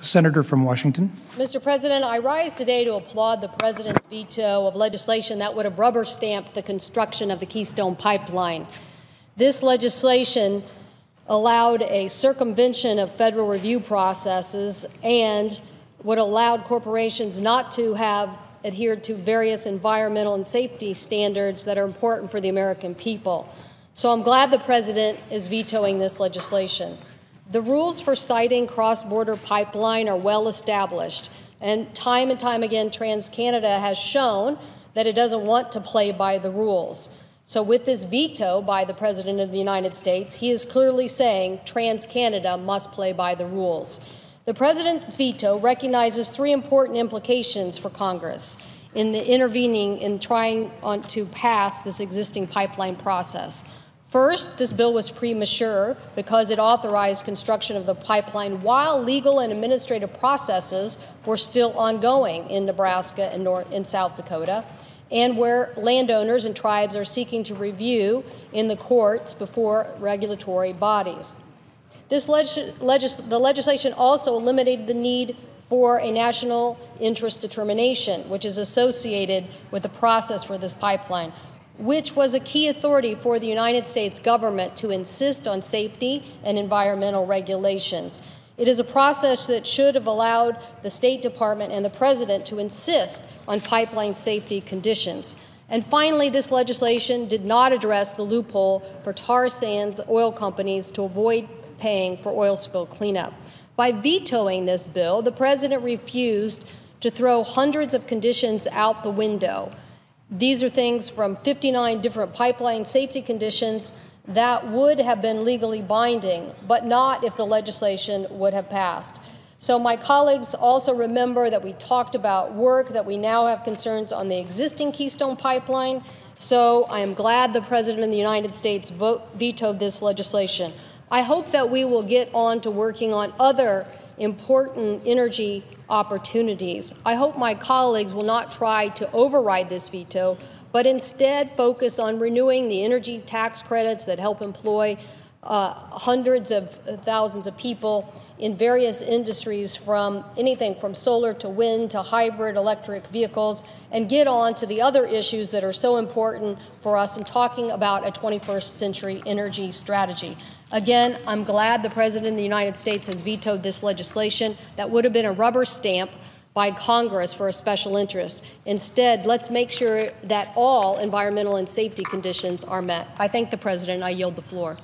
Senator from Washington. Mr. President, I rise today to applaud the President's veto of legislation that would have rubber-stamped the construction of the Keystone pipeline. This legislation allowed a circumvention of federal review processes and would allow corporations not to have adhered to various environmental and safety standards that are important for the American people. So I'm glad the President is vetoing this legislation. The rules for siting cross-border pipeline are well established, and time again, TransCanada has shown that it doesn't want to play by the rules. So with this veto by the President of the United States, he is clearly saying TransCanada must play by the rules. The President's veto recognizes three important implications for Congress in the intervening in trying to pass this existing pipeline process. First, this bill was premature because it authorized construction of the pipeline while legal and administrative processes were still ongoing in Nebraska and South Dakota, and where landowners and tribes are seeking to review in the courts before regulatory bodies. The legislation also eliminated the need for a national interest determination, which is associated with the process for this pipeline, which was a key authority for the United States government to insist on safety and environmental regulations. It is a process that should have allowed the State Department and the President to insist on pipeline safety conditions. And finally, this legislation did not address the loophole for tar sands oil companies to avoid paying for oil spill cleanup. By vetoing this bill, the President refused to throw hundreds of conditions out the window. These are things from 59 different pipeline safety conditions that would have been legally binding, but not if the legislation would have passed. So my colleagues also remember that we talked about work, that we now have concerns on the existing Keystone pipeline. So I am glad the President of the United States vetoed this legislation. I hope that we will get on to working on other important energy opportunities. I hope my colleagues will not try to override this veto, but instead focus on renewing the energy tax credits that help employ hundreds of thousands of people in various industries, from anything from solar to wind to hybrid electric vehicles, and get on to the other issues that are so important for us in talking about a 21st century energy strategy. Again, I'm glad the President of the United States has vetoed this legislation that would have been a rubber stamp by Congress for a special interest. Instead, let's make sure that all environmental and safety conditions are met. I thank the President. I yield the floor.